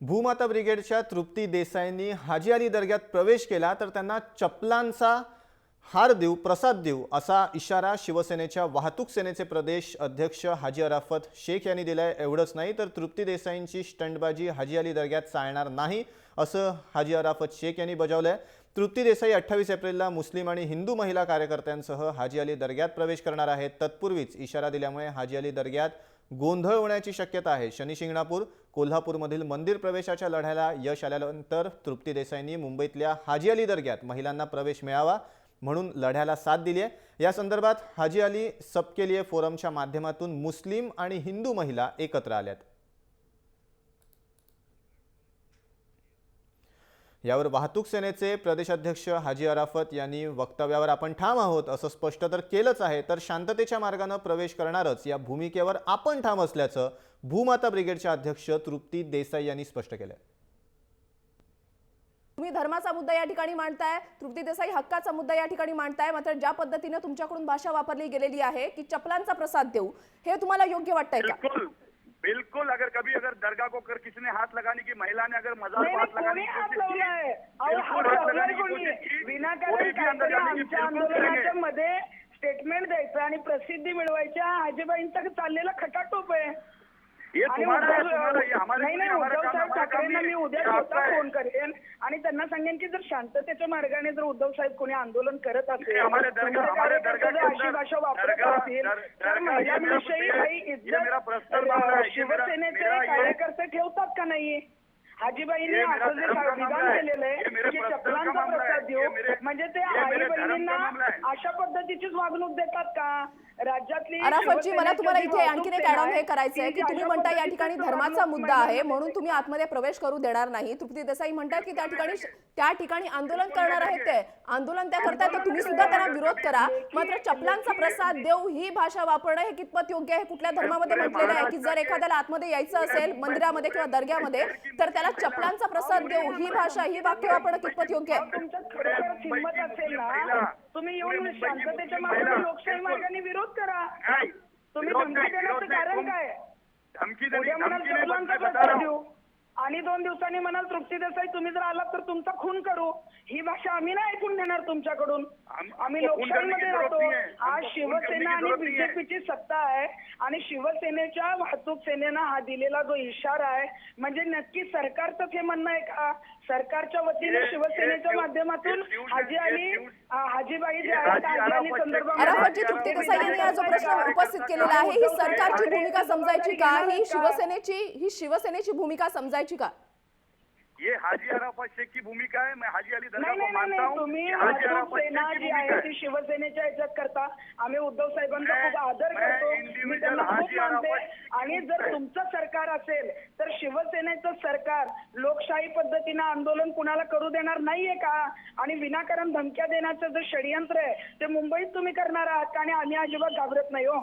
भूमाता ब्रिगेडच्या तृप्ती देसाईंनी हाजी अली दर्ग्यात प्रवेश केला तर त्यांना चपलांचा हार देऊ प्रसाद देऊ असा इशारा शिवसेनेच्या वाहतूक सेनेचे प्रदेश अध्यक्ष हाजी अराफत शेख यांनी दिलाय। एवढंच नाही तर तृप्ती देसाईंची स्टंटबाजी हाजी अली दर्ग्यात चालणार नाही असं हाजी अराफत शेख यांनी बजावलंय। तृप्ती देसाई 28 एप्रिलला मुस्लिम आणि हिंदू महिला कार्यकर्त्यांसह हाजी अली दर्ग्यात प्रवेश करणार आहेत। तत्पूर्वीच इशारा दिल्यामुळे हाजी अली दर्ग्यात गोंधळ होण्याची शक्यता आहे। शनी शिंगणापूर कोल्हापूरमधील मंदिर प्रवेशाच्या लढ्याला यश आल्यानंतर तृप्ती देसाईंनी मुंबईतल्या हाजी अली दर्ग्यात महिलांना प्रवेश मिळावा म्हणून लढ्याला साथ दिली आहे। या संदर्भात हाजी अली सबके लिए फोरमच्या माध्यमातून मुस्लिम आणि हिंदू महिला एकत्र आल्यात। यावर वाहतूक सेनेचे प्रदेशाध्यक्ष हाजी अराफत यांनी वक्तव्यावर आपण ठाम आहोत असं स्पष्ट तर केलंच आहे, तर शांततेच्या मार्गाने प्रवेश करणारच या भूमिकेवर आपण ठाम असल्याचं भूमाता ब्रिगेडच्या अध्यक्ष तृप्ती देसाई यांनी स्पष्ट केलं। तुम्ही धर्माचा मुद्दा या ठिकाणी मांडताय, तृप्ती देसाई हक्काचा मुद्दा या ठिकाणी मांडताय, मात्र ज्या पद्धतीने तुमच्याकडून भाषा वापरली गेलेली आहे की चपलांचा प्रसाद देऊ, हे तुम्हाला योग्य वाटतंय का? बिल्कुल बिल्कुल। अगर दरगाह को किसी ने हाथ लगाने की, महिला ने अगर मजार को हाथ लगाने की कोशिश की, बिल्कुल हाथ लगाने की कोशिश की, विनाकारण काहीतरी आमच्या आंदोलनाच्या मध्ये स्टेटमेंट द्यायचं आणि प्रसिद्धी मिळवायच्या हाजीबाईंचा चाललेला खटाटोप आहे। ये तुम्हारा है, ये हमारे नाही उद्धव साहेब ठाकरेंना मी उद्या स्वतः फोन करेन आणि त्यांना सांगेन की जर शांततेच्या मार्गाने जर उद्धव साहेब कोणी आंदोलन करत असेल, हमारे दरगाह अशी भाषा वापरत असतील तर महिलांविषयी काही इज्जत शिवसेनेचे कार्यकर्ते ठेवतात का नाही? हाजीबाईंनी असं जे विधान केलेलं आहे की चपलांचा प्रसाद देऊ, म्हणजे ते आई बहिणींना अशा पद्धतीचीच वागणूक देतात का? राज्यातली अराफतजी, मला तुम्हाला इथे आणखीन एक ऍड ऑन हे करायचं आहे की तुम्ही म्हणता या ठिकाणी धर्माचा मुद्दा आहे म्हणून तुम्ही आतमध्ये प्रवेश करू देणार नाही। तृप्ती देसाई म्हणतात की त्या ठिकाणी आंदोलन करणार आहेत, ते आंदोलन त्या करतात तर तुम्ही सुद्धा त्यांना विरोध करा, मात्र चपलांचा प्रसाद देऊ ही भाषा वापरणं हे कितपत योग्य आहे? कुठल्या धर्मामध्ये म्हटलेलं आहे की जर एखाद्याला आतमध्ये यायचं असेल मंदिरामध्ये किंवा दर्ग्यामध्ये तर त्याला चपलांचा प्रसाद देऊ ही भाषा, ही वाक्य वापरणं कितपत योग्य आहे? तुमच्यात खरोखर हिंमत असेल ना, तुम्ही येऊन शांततेच्या मार्गाने लोकशाही मार्गाने विरोध करा। तुम्ही धमकी देण्याचं कारण काय? उद्या म्हणाल चपलांचा प्रसाद देऊ आणि 2 दिवसांनी म्हणाल तृप्ती देसाई तुम्ही जर आलात तर तुमचा खून करू, ही भाषा आम्ही नाही ऐकून घेणार तुमच्याकडून। आम्ही लोकशाहीमध्ये राहतो। आज शिवसेना आणि बीजेपीची सत्ता आहे आणि शिवसेनेच्या वाहतूक सेनेनं हा दिलेला जो इशारा आहे म्हणजे नक्की सरकारचंच हे म्हणणं आहे का? सरकारच्या वतीने शिवसेनेच्या माध्यमातून हाजीबाई जे आहेत हाजी अली संदर्भात अराफतजी, तृप्ती देसाई यांनी हा जो प्रश्न उपस्थित केलेला आहे ही सरकारची भूमिका समजायची का? ही शिवसेनेची भूमिका समजायची का? ये हाजी अराफत शेख की भूमिका है। मैं हाजी अली दर्गा को नाही मानता हूं। तुम्ही हाजी वाहतूक अराफत सेना शेख की जी आहे भूमिका ती शिवसेनेच्या ह्याच्यात करता। आम्ही उद्धव साहेबांचा मैं- खूप आदर मैं करतो, मी इंडिव्हिज्युअल त्यांना खूप हाजी मानते अराफत आणि जर तुमचं सरकार असेल तर शिवसेनेचं सरकार लोकशाही पद्धतीनं आंदोलन कुणाला करू देणार नाहीये का? आणि विनाकारण धमक्या देण्याचं जे षडयंत्र आहे ते मुंबईत तुम्ही करणार आहात का? आणि आम्ही अजिबात घाबरत नाही हो।